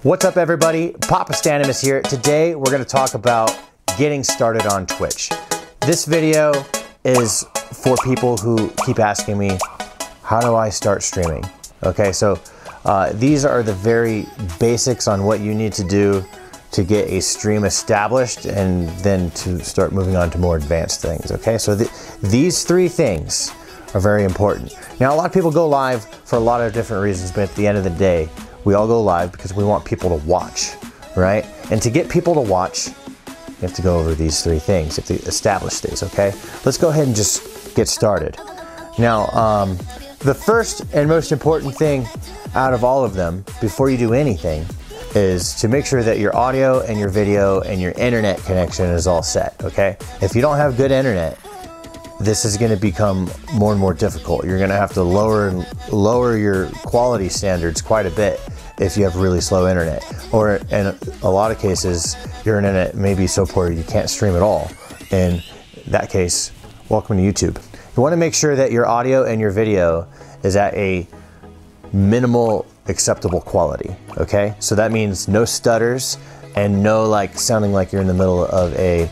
What's up everybody, Papa Stanimus here. Today we're going to talk about getting started on Twitch. This video is for people who keep asking me, how do I start streaming? Okay, so these are the very basics on what you need to do to get a stream established and then to start moving on to more advanced things. Okay, so these three things are very important. Now a lot of people go live for a lot of different reasons, but at the end of the day, we all go live because we want people to watch, right? And to get people to watch, you have to go over these three things. You have to establish these, okay? Let's go ahead and just get started. Now, the first and most important thing out of all of them, before you do anything, is to make sure that your audio and your video and your internet connection is all set, okay? If you don't have good internet, this is gonna become more and more difficult. You're gonna have to lower your quality standards quite a bit if you have really slow internet. Or in a lot of cases, your internet may be so poor you can't stream at all. In that case, welcome to YouTube. You wanna make sure that your audio and your video is at a minimal acceptable quality, okay? So that means no stutters and no like sounding like you're in the middle of a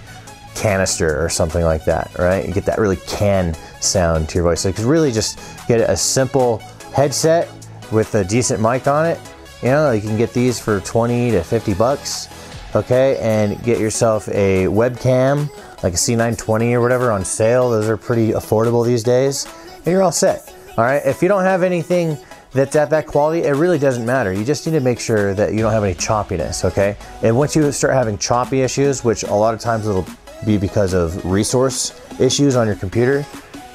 canister or something like that, right? You get that really can sound to your voice. So you can really just get a simple headset with a decent mic on it. You know, you can get these for 20 to 50 bucks, okay? And get yourself a webcam, like a C920 or whatever on sale. Those are pretty affordable these days. And you're all set, all right? If you don't have anything that's at that quality, it really doesn't matter. You just need to make sure that you don't have any choppiness, okay? And once you start having choppy issues, which a lot of times it'll be because of resource issues on your computer,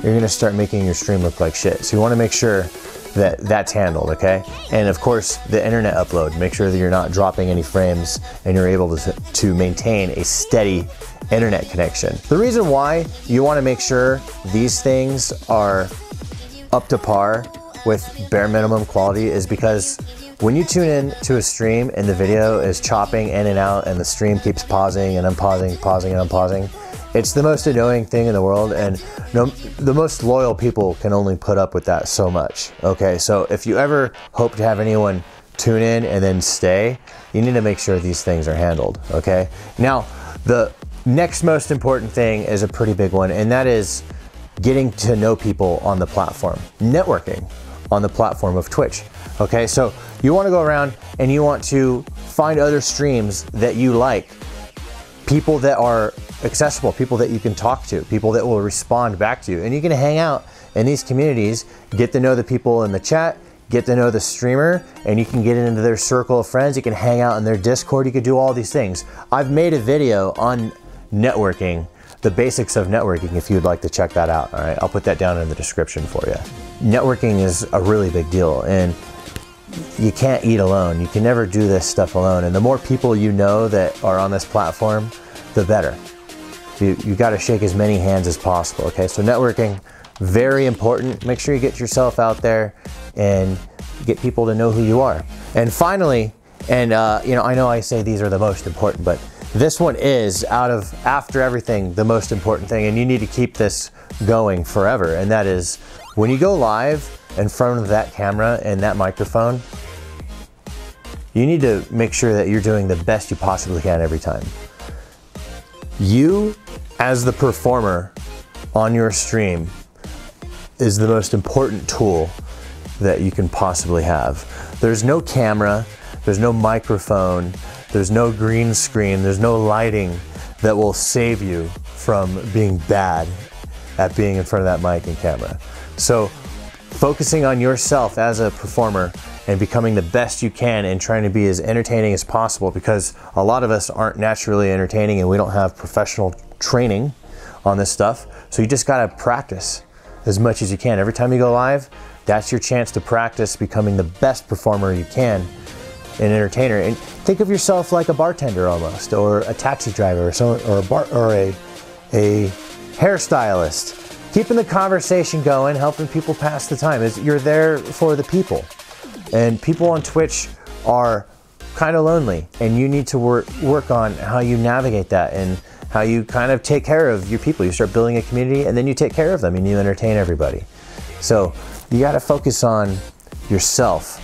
you're gonna start making your stream look like shit. So you wanna make sure that that's handled, okay? And of course, the internet upload, make sure that you're not dropping any frames and you're able to maintain a steady internet connection. The reason why you wanna make sure these things are up to par with bare minimum quality is because when you tune in to a stream and the video is chopping in and out and the stream keeps pausing and unpausing, pausing and unpausing, it's the most annoying thing in the world, and the most loyal people can only put up with that so much, okay? So if you ever hope to have anyone tune in and then stay, you need to make sure these things are handled, okay? Now, the next most important thing is a pretty big one, and that is getting to know people on the platform, networking on the platform of Twitch. Okay, so you want to go around and you want to find other streams that you like, people that are accessible, people that you can talk to, people that will respond back to you. And you can hang out in these communities, get to know the people in the chat, get to know the streamer, and you can get into their circle of friends. You can hang out in their Discord. You can do all these things. I've made a video on networking, the basics of networking, if you'd like to check that out. All right, I'll put that down in the description for you. Networking is a really big deal, and you can't eat alone. You can never do this stuff alone. And the more people you know that are on this platform, the better. You got to shake as many hands as possible. Okay, so networking, very important. Make sure you get yourself out there and get people to know who you are. And finally, and you know, I know I say these are the most important, but this one is, after everything, the most important thing, and you need to keep this going forever. And that is, when you go live in front of that camera and that microphone, you need to make sure that you're doing the best you possibly can every time. You, as the performer on your stream, is the most important tool that you can possibly have. There's no camera, there's no microphone, there's no green screen, there's no lighting that will save you from being bad at being in front of that mic and camera. So focusing on yourself as a performer and becoming the best you can and trying to be as entertaining as possible, because a lot of us aren't naturally entertaining and we don't have professional training on this stuff. So you just gotta practice as much as you can. Every time you go live, that's your chance to practice becoming the best performer you can, an entertainer. And think of yourself like a bartender almost, or a taxi driver, or a hairstylist. Keeping the conversation going, helping people pass the time. You're there for the people. And people on Twitch are kind of lonely, and you need to work on how you navigate that and how you kind of take care of your people. You start building a community and then you take care of them and you entertain everybody. So you got to focus on yourself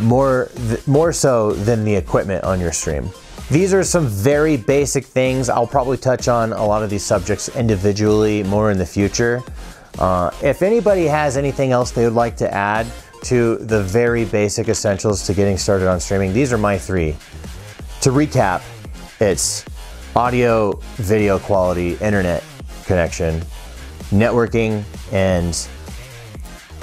more so than the equipment on your stream. These are some very basic things. I'll probably touch on a lot of these subjects individually more in the future. If anybody has anything else they would like to add to the very basic essentials to getting started on streaming, these are my 3. To recap, it's audio, video quality, internet connection, networking, and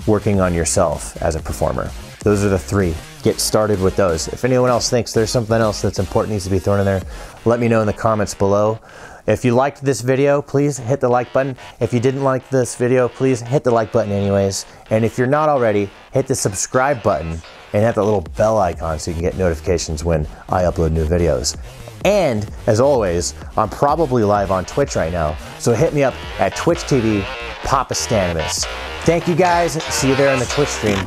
working on yourself as a performer. Those are the 3. Get started with those. If anyone else thinks there's something else that's important needs to be thrown in there, let me know in the comments below. If you liked this video, please hit the like button. If you didn't like this video, please hit the like button anyways. And if you're not already, hit the subscribe button and hit the little bell icon so you can get notifications when I upload new videos. And as always, I'm probably live on Twitch right now, so hit me up at Twitch TV, Papa Stanimus. Thank you guys. See you there on the Twitch stream.